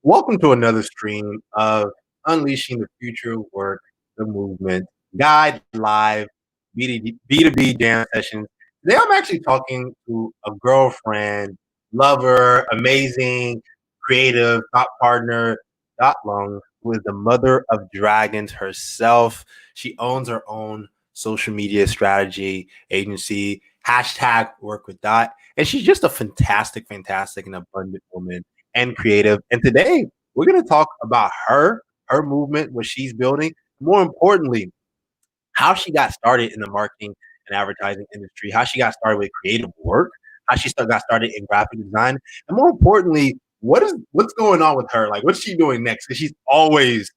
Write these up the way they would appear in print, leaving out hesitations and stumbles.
Welcome to another stream of Unleashing the Future of Work, the Movement, Guide Live, B2B Jam Sessions. Today I'm actually talking to a girlfriend, lover, amazing, creative, thought partner, Dot Long, who is the mother of dragons herself. She owns her own social media strategy agency, hashtag work with Dot. And she's just a fantastic, fantastic, and abundant woman and creative. And today we're going to talk about her movement, what she's building. More importantly, how she got started in the marketing and advertising industry, how she got started with creative work, how she still got started in graphic design, and more importantly, what's going on with her? Like, what's she doing next? Because she's always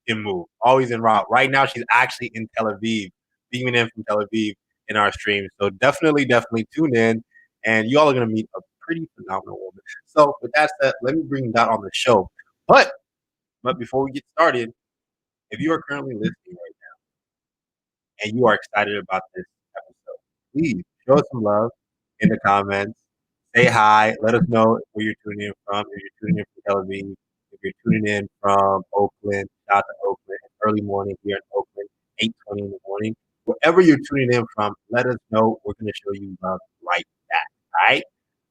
in move, always in route. Right now, she's actually in Tel Aviv, beaming in from Tel Aviv in our stream. So definitely tune in, and you all are going to meet a pretty phenomenal woman. So with that said, let me bring that on the show. But before we get started, if you are currently listening right and you are excited about this episode, please show us some love in the comments. Say hi. Let us know where you're tuning in from. If you're tuning in from Tel Aviv, if you're tuning in from Oakland, shout out to Oakland. It's early morning here in Oakland, 8:20 in the morning. Wherever you're tuning in from, let us know. We're going to show you love like that. All right?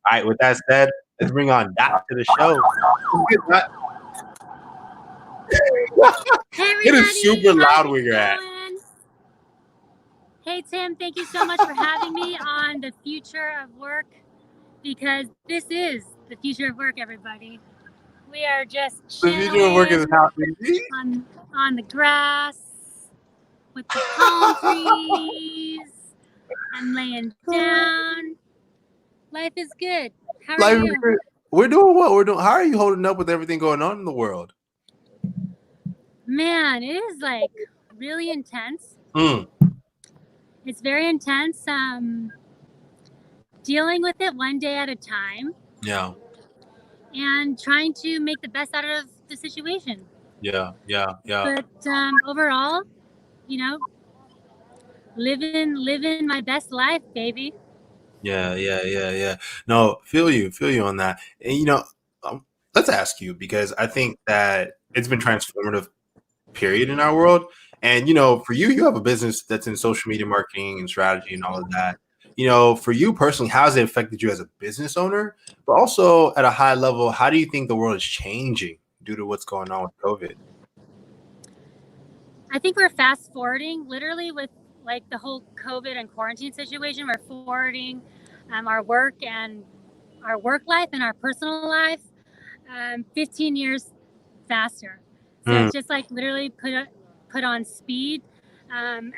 All right, with that said, let's bring on Dot to the show. Hey It is super loud where you're at. Hey Tim, thank you so much for having me on the future of work, because this is the future of work, everybody. We are just The future of work is chilling on the grass with the palm trees. I'm laying down. Life is good. How are you? We're doing what we're doing. How are you holding up with everything going on in the world? Man, it is like really intense. It's very intense. Dealing with it one day at a time. Yeah. And trying to make the best out of the situation. Yeah. But overall, you know, living my best life, baby. Yeah. No, feel you on that. And let's ask you, because I think that it's been transformative period in our world. And for you have a business that's in social media marketing and strategy and all of that. For you personally, how has it affected you as a business owner? But also at a high level, how do you think the world is changing due to what's going on with COVID? I think we're fast forwarding, literally, with like the whole COVID and quarantine situation. We're forwarding our work and our work life and our personal life 15 years faster. So it's just like literally put on speed.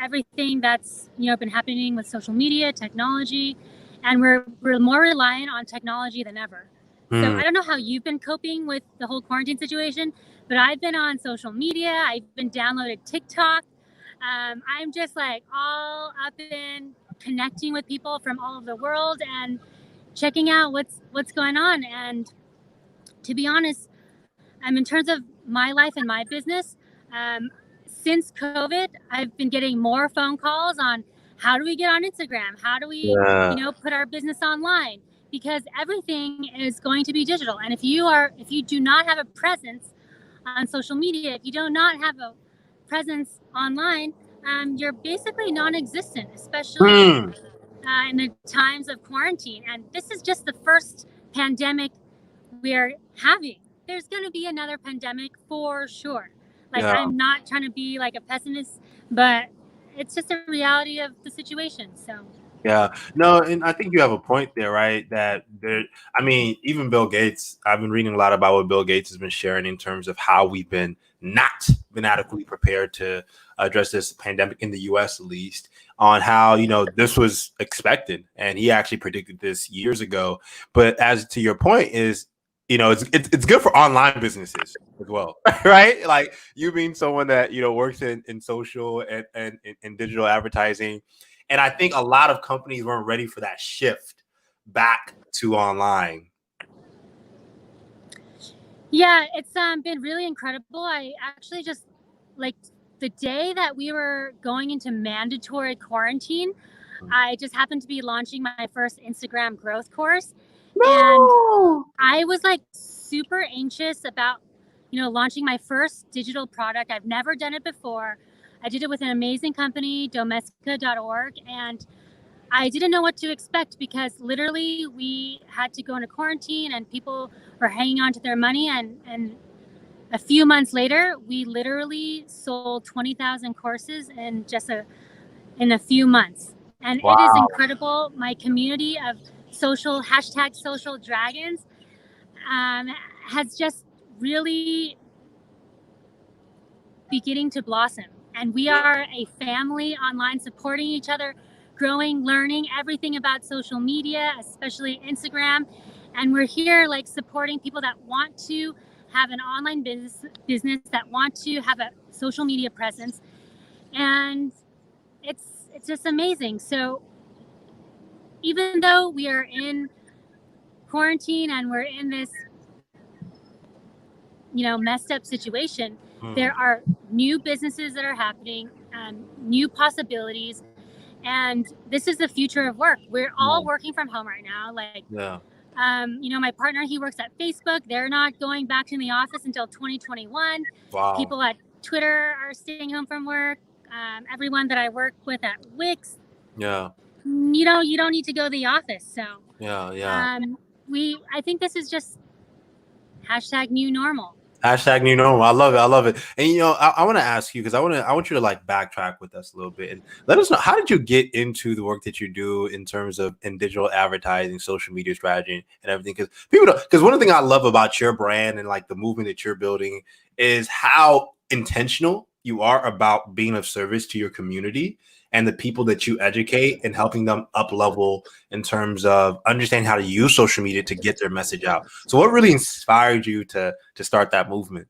Everything that's been happening with social media, technology, and we're more reliant on technology than ever. So I don't know how you've been coping with the whole quarantine situation, but I've been on social media. I've been downloaded TikTok. I'm just like all up in connecting with people from all over the world and checking out what's going on. And to be honest, in terms of my life and my business, since COVID, I've been getting more phone calls on how do we get on Instagram? How do we, put our business online? Because everything is going to be digital. And if you do not have a presence on social media, if you do not have a presence online, you're basically non-existent, especially in the times of quarantine. And this is just the first pandemic we're having. There's going to be another pandemic for sure. I'm not trying to be like a pessimist, but it's just a reality of the situation. So yeah, no, and I think you have a point there, right? Even Bill Gates, I've been reading a lot about what Bill Gates has been sharing in terms of how we've not been adequately prepared to address this pandemic in the US, at least, on how, this was expected. And he actually predicted this years ago. But as to your point is, it's good for online businesses as well, right? Like you being someone that, works in social and in digital advertising. And I think a lot of companies weren't ready for that shift back to online. Yeah, it's been really incredible. I actually just like the day that we were going into mandatory quarantine, I just happened to be launching my first Instagram growth course. And I was like super anxious about launching my first digital product. I've never done it before. I did it with an amazing company, domestica.org, and I didn't know what to expect because literally we had to go into quarantine and people were hanging on to their money. And a few months later, we literally sold 20,000 courses in a few months. And it is Wow. incredible. My community of social dragons um, has just really beginning to blossom. And we are a family online supporting each other, growing, learning everything about social media, especially Instagram. And we're here like supporting people that want to have an online business that want to have a social media presence. And it's just amazing. So even though we are in quarantine and we're in this messed up situation, there Mm. are new businesses that are happening, new possibilities, and this is the future of work. We're all Yeah. working from home right now. Like, Yeah. my partner, he works at Facebook. They're not going back to the office until 2021. Wow. People at Twitter are staying home from work. Everyone that I work with at Wix, Yeah. you don't need to go to the office. So, Yeah. Yeah. um, I think this is just hashtag new normal. Hashtag new normal. I love it. I love it. And I want to ask you because I want you to like backtrack with us a little bit and let us know, how did you get into the work that you do in terms of in digital advertising, social media strategy, and everything? Because because one thing I love about your brand and like the movement that you're building is how intentional you are about being of service to your community and the people that you educate and helping them up level in terms of understanding how to use social media to get their message out. So what really inspired you to start that movement?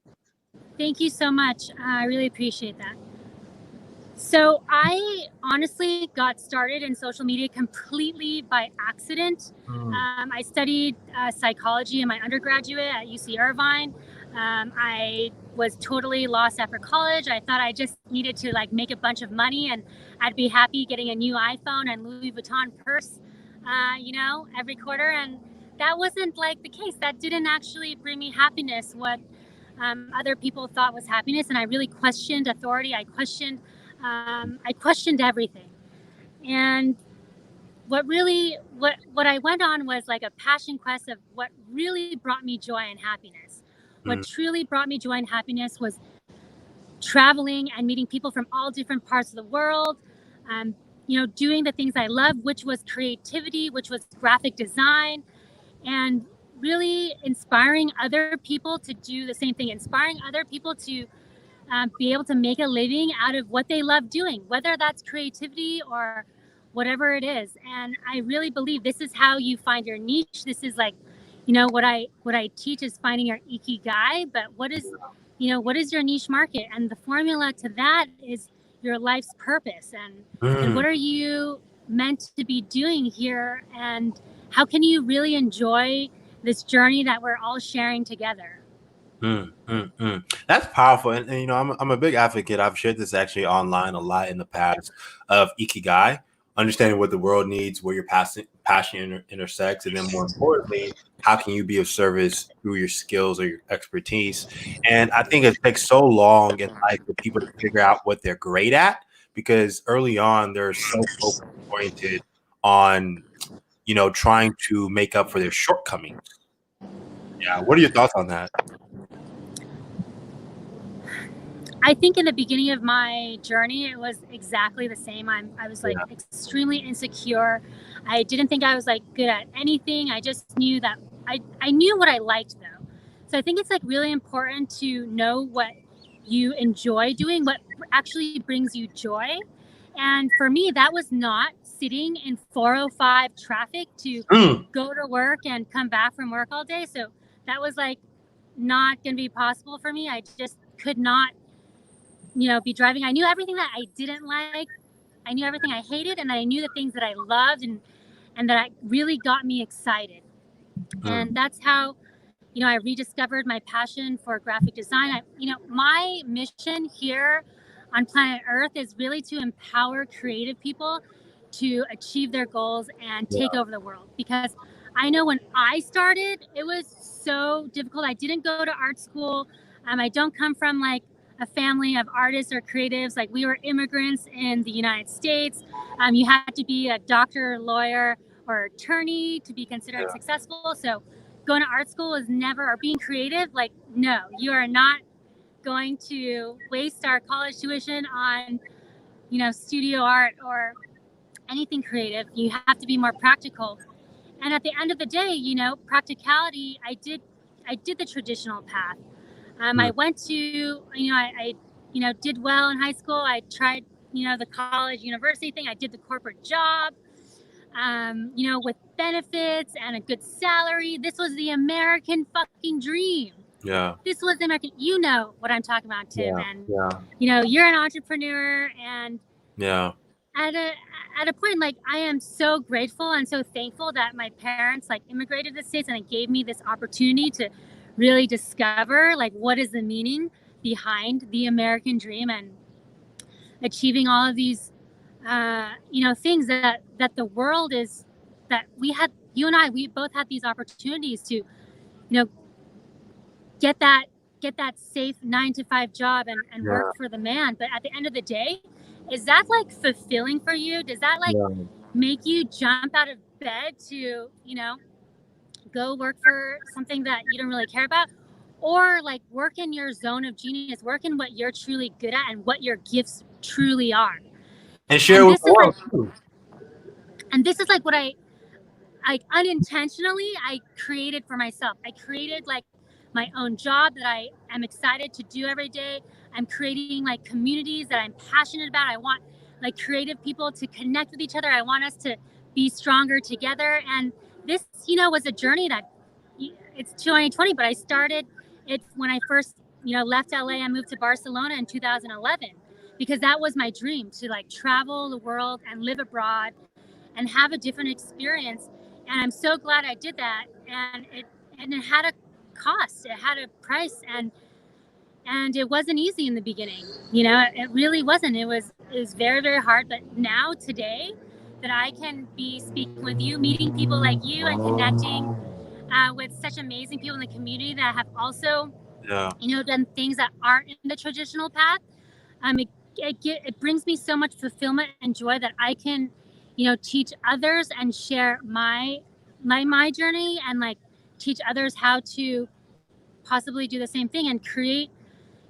Thank you so much. I really appreciate that. So I honestly got started in social media completely by accident. Mm. I studied psychology in my undergraduate at UC Irvine. I was totally lost after college. I thought I just needed to like make a bunch of money and I'd be happy getting a new iPhone and Louis Vuitton purse, every quarter. And that wasn't like the case. That didn't actually bring me happiness. What other people thought was happiness, and I really questioned authority. I questioned everything, and what I went on was like a passion quest of what really brought me joy and happiness. What Mm. truly brought me joy and happiness was traveling and meeting people from all different parts of the world. Um, doing the things I love, which was creativity, which was graphic design, and really inspiring other people to do the same thing, inspiring other people to be able to make a living out of what they love doing, whether that's creativity or whatever it is. And I really believe this is how you find your niche. This is like, what I teach is finding your ikigai. But what is your niche market? And the formula to that is your life's purpose. And Mm. what are you meant to be doing here? And how can you really enjoy this journey that we're all sharing together? Mm, That's powerful, and I'm a big advocate. I've shared this actually online a lot in the past of ikigai, understanding what the world needs, where your passion intersects, and then more importantly, how can you be of service through your skills or your expertise? And I think it takes so long in life for people to figure out what they're great at because early on they're so focus oriented on trying to make up for their shortcomings. Yeah, what are your thoughts on that? I think in the beginning of my journey, it was exactly the same. I was like Yeah. extremely insecure. I didn't think I was like good at anything. I just knew that I knew what I liked though. So I think it's like really important to know what you enjoy doing, what actually brings you joy. And for me, that was not sitting in 405 traffic to Mm. go to work and come back from work all day. So that was like not going to be possible for me. I just could not be driving. I knew everything that I didn't like. I knew everything I hated, and I knew the things that I loved and that really got me excited. And Mm. that's how, I rediscovered my passion for graphic design. My mission here on planet Earth is really to empower creative people to achieve their goals and take over the world. Because I know when I started, it was so difficult. I didn't go to art school. I don't come from like a family of artists or creatives. Like we were immigrants in the United States. You had to be a doctor, lawyer, or attorney to be considered successful. So going to art school is never, or being creative, like, no, you are not going to waste our college tuition on, studio art or anything creative. You have to be more practical. And at the end of the day, practicality, I did the traditional path. I went to, I did well in high school. I tried, the college university thing. I did the corporate job, with benefits and a good salary. This was the American fucking dream. Yeah. This was the American, you know what I'm talking about, Tim. Yeah. And, Yeah. you're an entrepreneur. And Yeah. at a point, like, I am so grateful and so thankful that my parents like immigrated to the States and it gave me this opportunity to really discover like what is the meaning behind the American dream and achieving all of these things that the world is, that you and I, we both had these opportunities to get that safe 9 to 5 job and work for the man. But at the end of the day, is that like fulfilling for you? Does that like make you jump out of bed to go work for something that you don't really care about? Or like work in your zone of genius, work in what you're truly good at and what your gifts truly are. And share with the world too. And this is like what I unintentionally I created for myself. I created like my own job that I am excited to do every day. I'm creating like communities that I'm passionate about. I want like creative people to connect with each other. I want us to be stronger together. And this, was a journey that it's 2020, but I started it when I first, left LA and moved to Barcelona in 2011, because that was my dream, to like travel the world and live abroad and have a different experience. And I'm so glad I did that. And it had a cost, it had a price, and it wasn't easy in the beginning. It really wasn't. It was very, very hard. But now today that I can be speaking with you, meeting people like you and connecting with such amazing people in the community that have also, done things that aren't in the traditional path, it brings me so much fulfillment and joy that I can, teach others and share my journey and like teach others how to possibly do the same thing and create,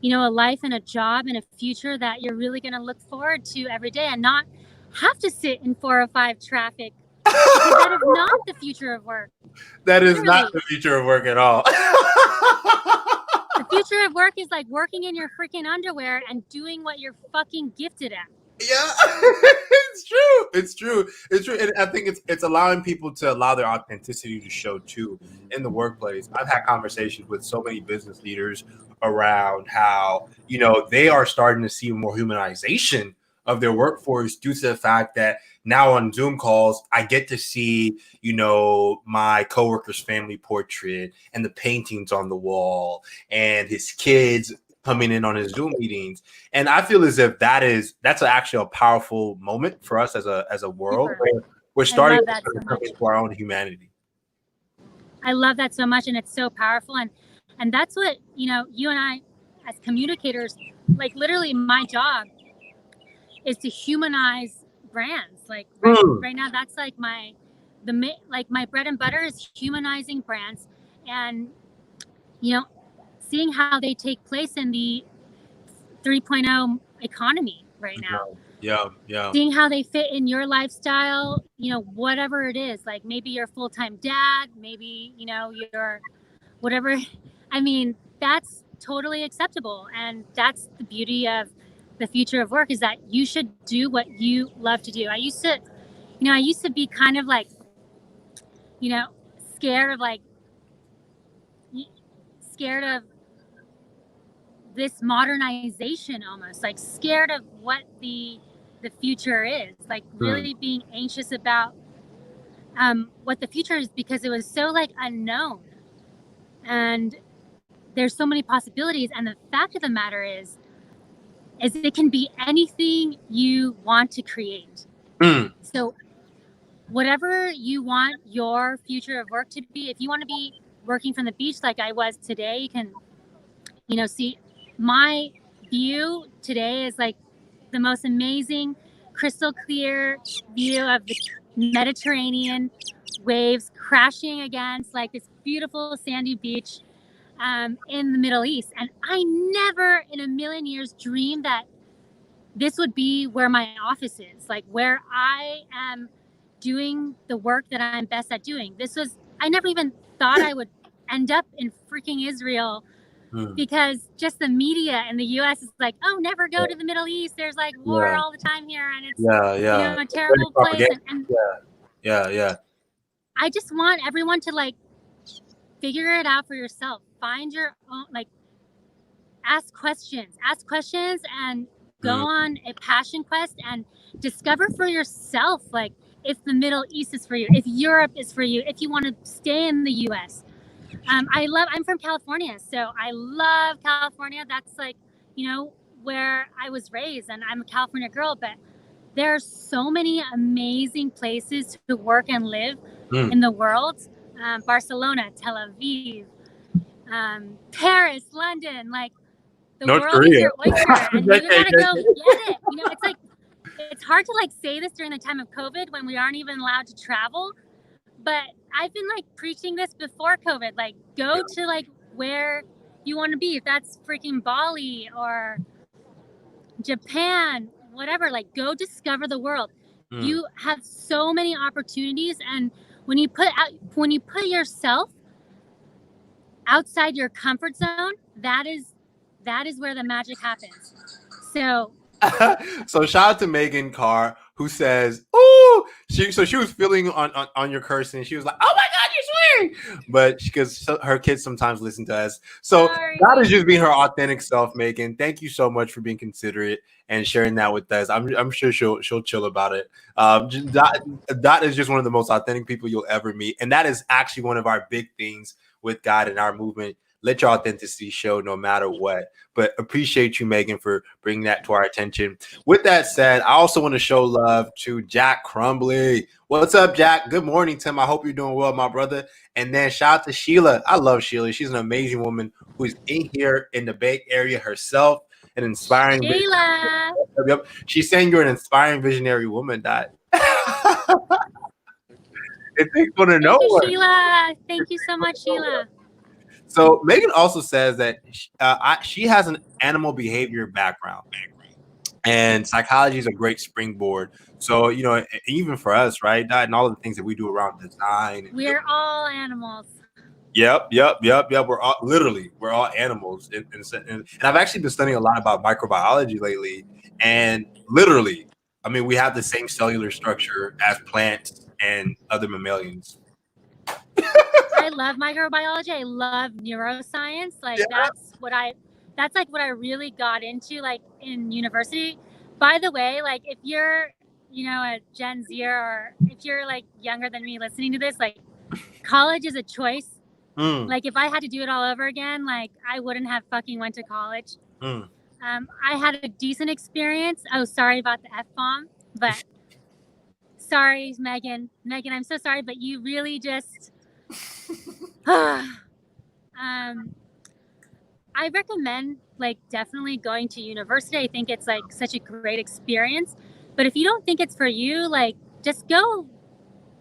a life and a job and a future that you're really going to look forward to every day and not have to sit in 405 traffic. Because that is not the future of work. That is not the future of work at all. The future of work is like working in your freaking underwear and doing what you're fucking gifted at. Yeah, it's true. It's true. It's true. And I think it's allowing people to allow their authenticity to show too in the workplace. I've had conversations with so many business leaders around how, they are starting to see more humanization of their workforce due to the fact that now on Zoom calls, I get to see, my coworker's family portrait and the paintings on the wall and his kids coming in on his Zoom meetings. And I feel as if that's actually a powerful moment for us as a world. We're starting to come into our own humanity. I love that so much. And it's so powerful. And that's what, you and I as communicators, like literally my job is to humanize brands. Like right now, that's like my bread and butter is humanizing brands and, seeing how they take place in the 3.0 economy right now. Yeah. Seeing how they fit in your lifestyle, whatever it is. Like maybe you're a full-time dad, maybe, you're whatever. I mean, that's totally acceptable. And that's the beauty of the future of work, is that you should do what you love to do. I used to be kind of like, scared of this modernization, almost like scared of what the future is, like really being anxious about what the future is, because it was so like unknown and there's so many possibilities. And the fact of the matter is it can be anything you want to create. So whatever you want your future of work to be, if you want to be working from the beach like I was today, See, my view today is like the most amazing, crystal clear view of the Mediterranean waves crashing against like this beautiful sandy beach in the Middle East. And I never in a million years dreamed that this would be where my office is, like where I am doing the work that I'm best at doing. I never even thought I would end up in freaking Israel because just the media in the US is like, oh, never go to the Middle East. There's like war all the time here and it's a terrible place. And yeah. I just want everyone to like figure it out for yourself. Find your own, like, ask questions and go on a passion quest and discover for yourself, like, if the Middle East is for you, if Europe is for you, if you want to stay in the US. I'm from California, so I love California. That's like, where I was raised, and I'm a California girl, but there are so many amazing places to work and live in the world. Barcelona, Tel Aviv, Paris, London, like the North world Korea. is your oyster, and you gotta go get it. It's like, it's hard to like say this during the time of COVID when we aren't even allowed to travel, but I've been like preaching this before COVID, like go to like where you want to be. If that's freaking Bali or Japan, whatever, like go discover the world. You have so many opportunities, and when you put yourself outside your comfort zone, that is where the magic happens. So shout out to Megan Carr, who says, "Oh, she was feeling on your cursing. She was like, oh my God, you're swearing," but because her kids sometimes listen to us, so sorry. that is just being her authentic self. Megan, thank you so much for being considerate and sharing that with us. I'm sure she'll chill about it. That is just one of the most authentic people you'll ever meet, and that is actually one of our big things with God and our movement. Let your authenticity show no matter what. But appreciate you, Megan, for bringing that to our attention. With that said, I also want to show love to Jack Crumbly. What's up, Jack? Good morning, Tim. I hope you're doing well, my brother. And then shout out to Sheila. I love Sheila. She's an amazing woman who's in here in the Bay Area herself, an inspiring Sheila. Yep. She's saying you're an inspiring visionary woman, Dot. It takes one to know Thank you, one. Sheila. Thank you so much, Sheila. So Megan also says that she has an animal behavior background, and psychology is a great springboard. So even for us, right, that and all of the things that we do around design. We're all animals. Yep. We're all animals, and I've actually been studying a lot about microbiology lately. And literally, I mean, we have the same cellular structure as plants and other mammalians. I love microbiology. I love neuroscience. Like that's like what I really got into like in university. By the way, like if you're, a Gen Z or if you're like younger than me listening to this, like college is a choice. Like if I had to do it all over again, like I wouldn't have fucking went to college. I had a decent experience. Oh, sorry about the F-bomb, but sorry, Megan. Megan, I'm so sorry, but you really just I recommend like definitely going to university. I think it's like such a great experience. But if you don't think it's for you, like just go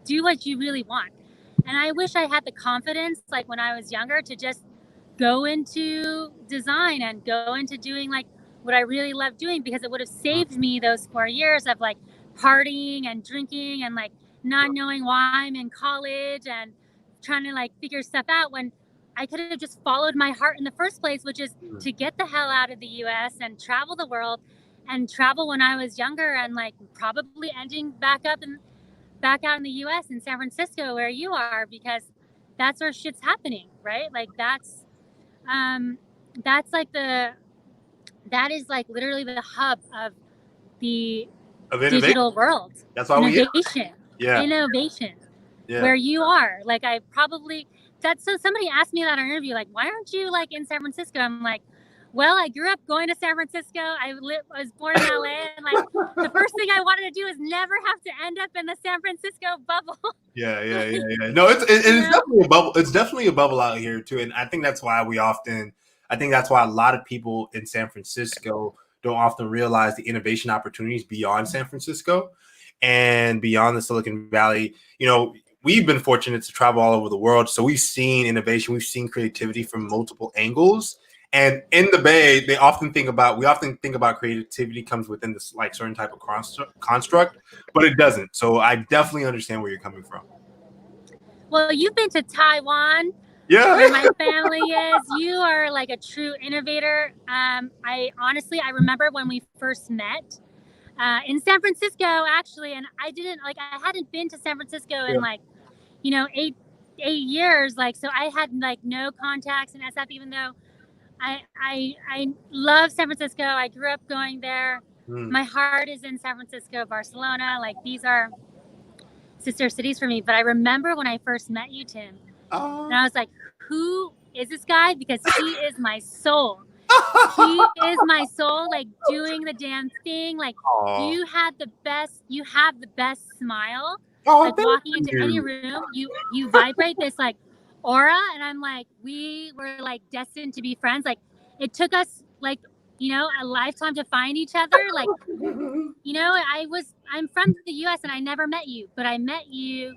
do what you really want. And I wish I had the confidence like when I was younger to just go into design and go into doing like what I really love doing, because it would have saved me those 4 years of like partying and drinking and like not knowing why I'm in college and trying to like figure stuff out, when I could have just followed my heart in the first place, which is to get the hell out of the US and travel the world, and travel when I was younger, and like probably ending back out in the US in San Francisco where you are, because that's where shit's happening, right? Like that's like that is like literally the hub of the digital world. That's why innovation. Where you are. Like so somebody asked me that in an interview, like, why aren't you like in San Francisco? I'm like, well, I grew up going to San Francisco. I was born in LA, and like the first thing I wanted to do is never have to end up in the San Francisco bubble. Yeah. No, it's definitely a bubble. It's definitely a bubble out here too, and I think that's why we often. I think that's why a lot of people in San Francisco don't often realize the innovation opportunities beyond San Francisco and beyond the Silicon Valley. We've been fortunate to travel all over the world. So we've seen innovation, we've seen creativity from multiple angles. And in the Bay, we often think about creativity comes within this like certain type of construct, but it doesn't. So I definitely understand where you're coming from. Well, you've been to Taiwan, Yeah. where my family is. You are like a true innovator. I remember when we first met in San Francisco, actually, and I hadn't been to San Francisco in 8 years. So I had no contacts in SF, even though I love San Francisco. I grew up going there. My heart is in San Francisco, Barcelona. These are sister cities for me. But I remember when I first met you, Tim, and I was like, who is this guy? Because he is my soul. He is my soul, doing the damn thing. You have the best smile. Walking into any room, you vibrate this aura, and I'm like, we were destined to be friends. It took us a lifetime to find each other. I'm from the US and I never met you, but I met you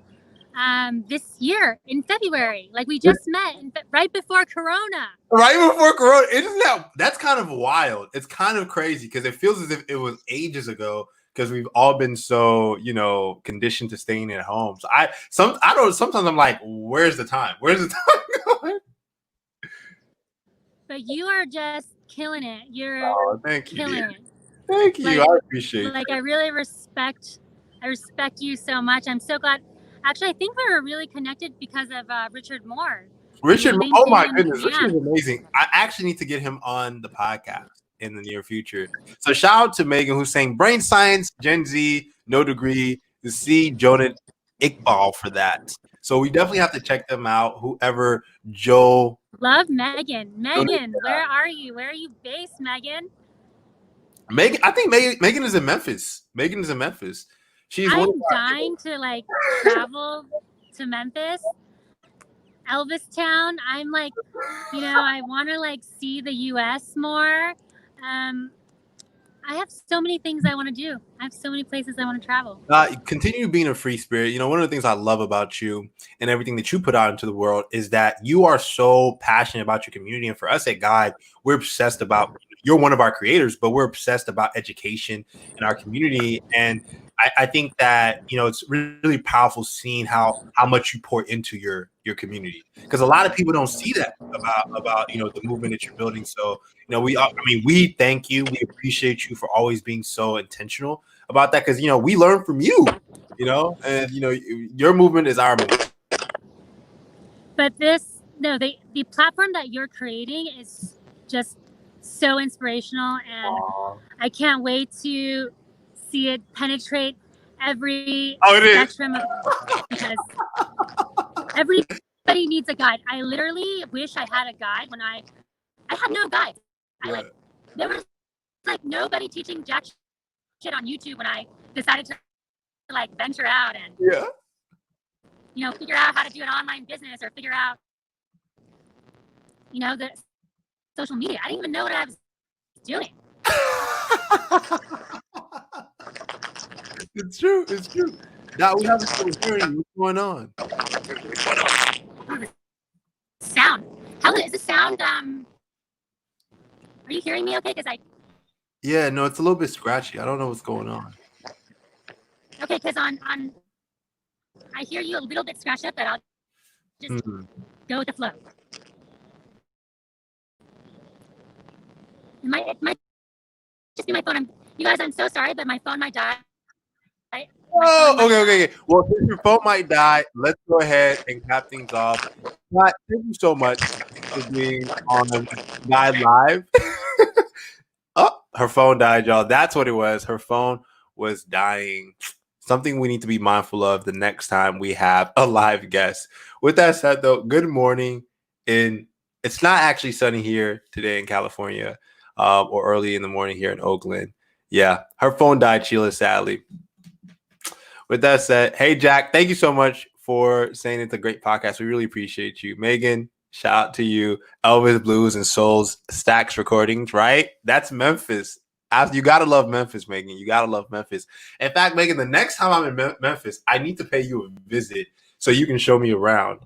this year in February. We just met right before Corona. Right before Corona. That's kind of wild. It's kind of crazy because it feels as if it was ages ago because we've all been so, conditioned to staying at home. So sometimes I'm like, where's the time? Where's the time going? But you are just killing it. You're killing it. Thank you. I appreciate it. I really respect you so much. I'm so glad. Actually, I think we were really connected because of Richard Moore. Oh my goodness, Richard is amazing. I actually need to get him on the podcast in the near future. So shout out to Megan who's saying brain science, Gen Z, no degree, to see Jonah Iqbal for that. So we definitely have to check them out. Whoever Joe. Love Megan. Megan, where are you? Where are you based, Megan? Megan, I think Megan is in Memphis. Megan is in Memphis. I'm dying to travel to Memphis, Elvistown. I'm I want to see the U.S. more. I have so many things I want to do. I have so many places I want to travel. Continue being a free spirit. One of the things I love about you and everything that you put out into the world is that you are so passionate about your community. And for us at Guide, we're obsessed about, you're one of our creators, but we're obsessed about education in our community. And I think that, it's really powerful seeing how much you pour into your community, because a lot of people don't see that about the movement that you're building. So, we thank you. We appreciate you for always being so intentional about that, because, we learn from you, and, your movement is our movement. But the platform that you're creating is just so inspirational, and I can't wait to see it penetrate every spectrum because everybody needs a guide. I literally wish I had a guide when I had no guide. There was nobody teaching jack shit on YouTube when I decided to venture out and figure out how to do an online business or figure out the social media. I didn't even know what I was doing. It's true. Now we have a hearing. What's going on? Sound. How is the sound? Are you hearing me okay? Yeah, no, it's a little bit scratchy. I don't know what's going on. Okay, because on I hear you a little bit scratched up, but I'll just go with the flow. It might just be my phone. You guys, I'm so sorry, but my phone might die. Okay. Well, since your phone might die, let's go ahead and cap things off. Scott, thank you so much for being on Guide Live. Oh, her phone died, y'all. That's what it was. Her phone was dying. Something we need to be mindful of the next time we have a live guest. With that said, though, good morning. It's not actually sunny here today in California, or early in the morning here in Oakland. Yeah, her phone died, Sheila, sadly. With that said, hey, Jack, thank you so much for saying it's a great podcast. We really appreciate you. Megan, Shout out to you, Elvis Blues and Souls Stacks Recordings, right? That's Memphis. You gotta love Memphis, Megan. You gotta love Memphis. In fact, Megan, the next time I'm in Memphis, I need to pay you a visit so you can show me around.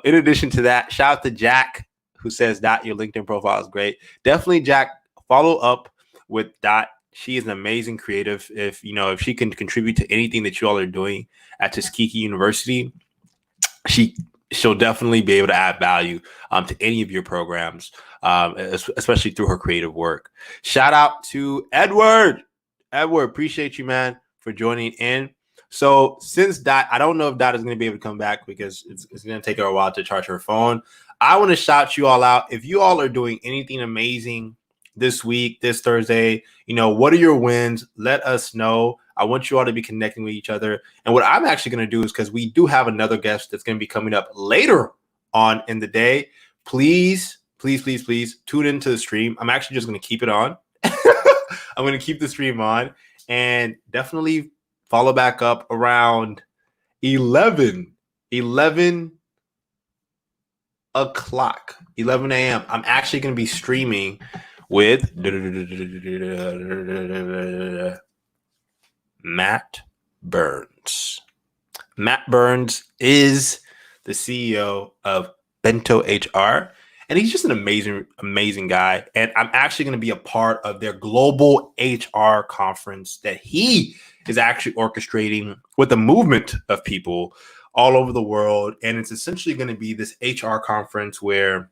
In addition to that, shout out to Jack, who says, Dot, your LinkedIn profile is great. Definitely, Jack, follow up with Dot. She is an amazing creative. If she can contribute to anything that you all are doing at Tuskegee University, she'll definitely be able to add value to any of your programs, especially through her creative work. Shout out to Edward. Edward, appreciate you, man, for joining in. So since Dot, I don't know if Dot is going to be able to come back because it's going to take her a while to charge her phone. I want to shout you all out. If you all are doing anything amazing this week, this Thursday, what are your wins? Let us know. I want you all to be connecting with each other. And what I'm actually going to do is, because we do have another guest that's going to be coming up later on in the day, please tune into the stream. I'm actually just going to keep it on. I'm going to keep the stream on, and definitely follow back up around 11 o'clock, 11 a.m. I'm actually going to be streaming with Matt Burns. Matt Burns is the CEO of BentoHR, and he's just an amazing guy. And I'm actually going to be a part of their global HR conference that he is actually orchestrating with a movement of people all over the world. And it's essentially going to be this HR conference where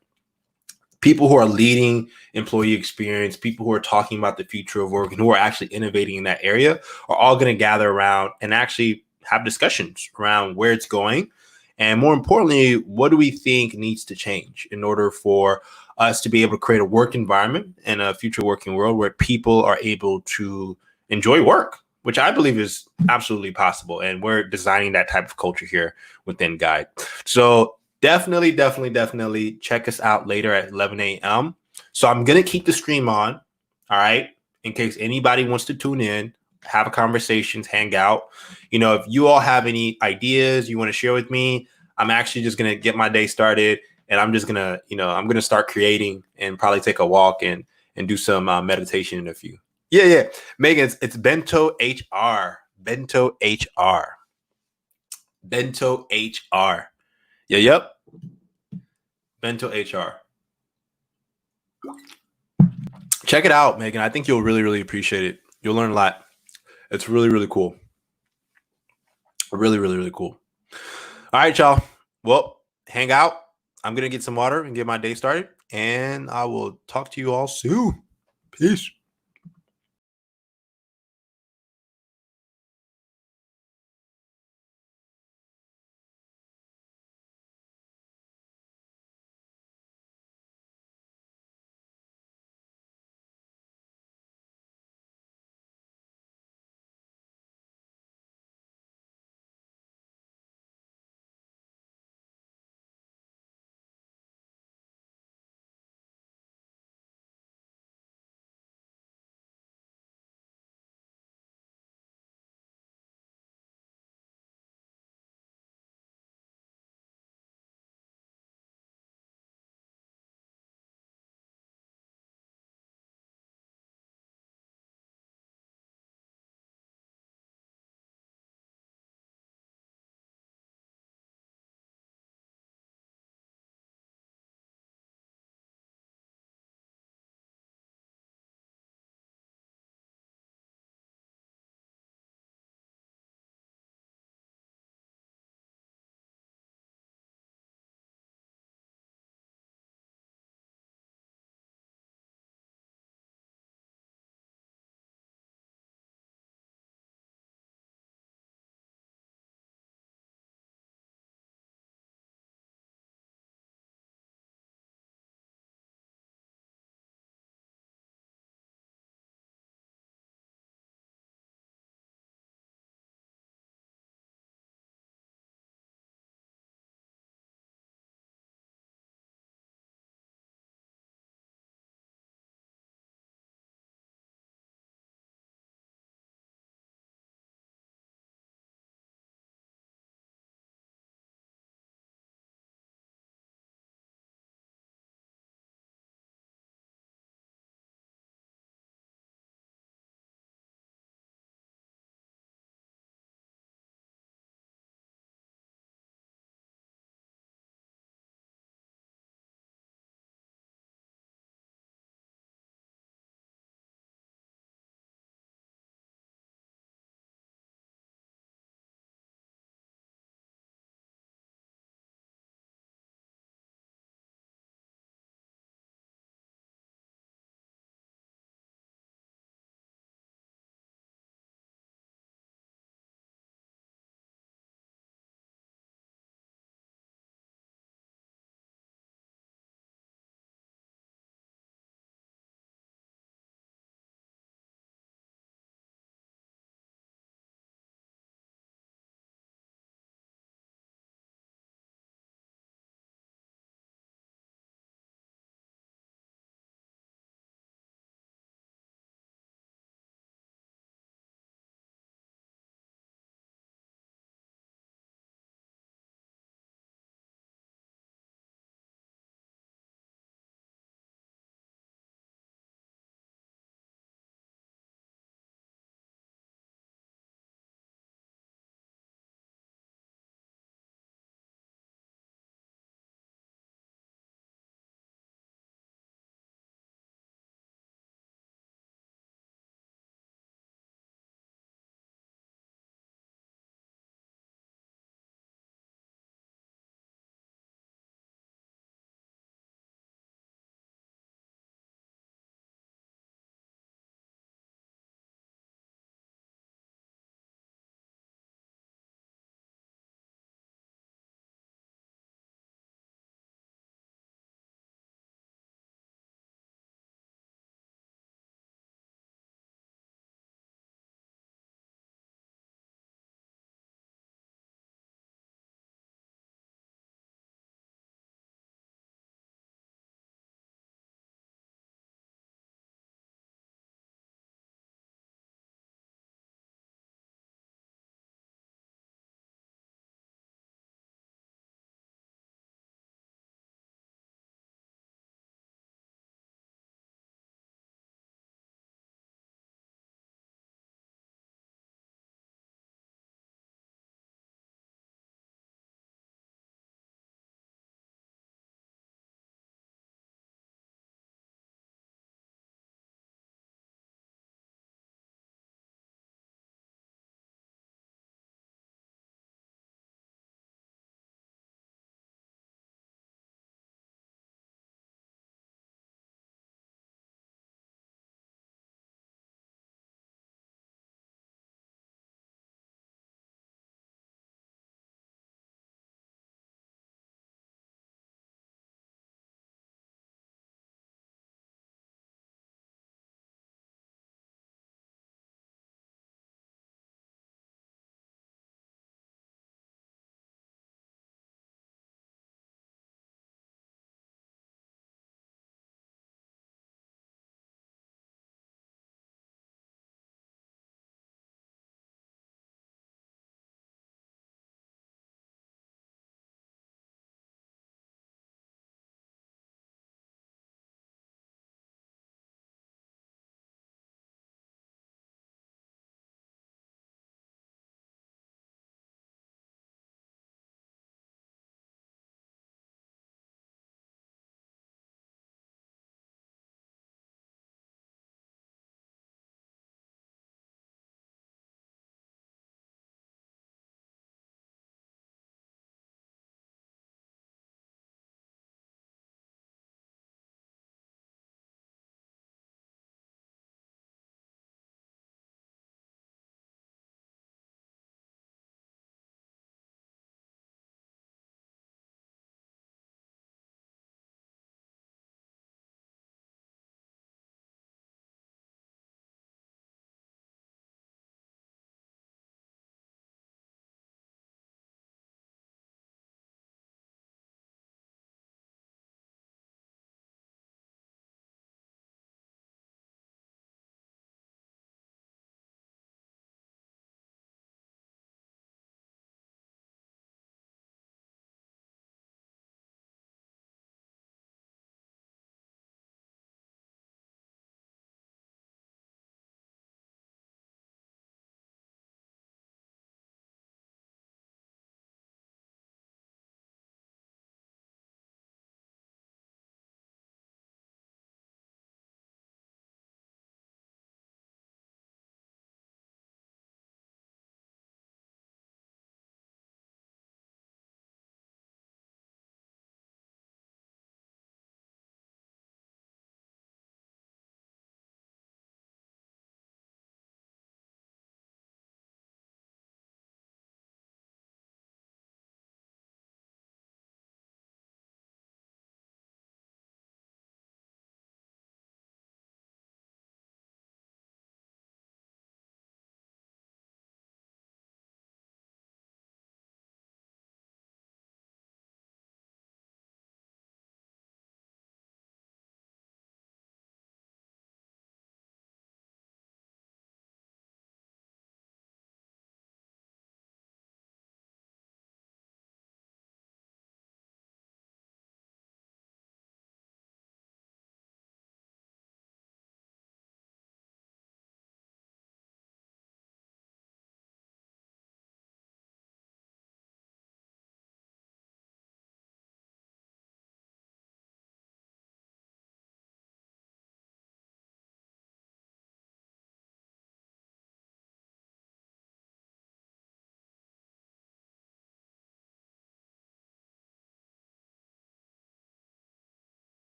people who are leading employee experience, people who are talking about the future of work, and who are actually innovating in that area are all going to gather around and actually have discussions around where it's going. And more importantly, what do we think needs to change in order for us to be able to create a work environment and a future working world where people are able to enjoy work, which I believe is absolutely possible. And we're designing that type of culture here within Guide. So definitely check us out later at 11 a.m. So I'm going to keep the stream on, all right, in case anybody wants to tune in, have a conversations, hang out. If you all have any ideas you want to share with me, I'm actually just going to get my day started, and I'm just going to, I'm going to start creating and probably take a walk and do some meditation in a few. Yeah. Megan, it's BentoHR. BentoHR. Yep. BentoHR. Check it out, Megan. I think you'll really appreciate it. You'll learn a lot. It's really cool. Really cool. All right, y'all. Well, hang out. I'm going to get some water and get my day started, and I will talk to you all soon. Peace.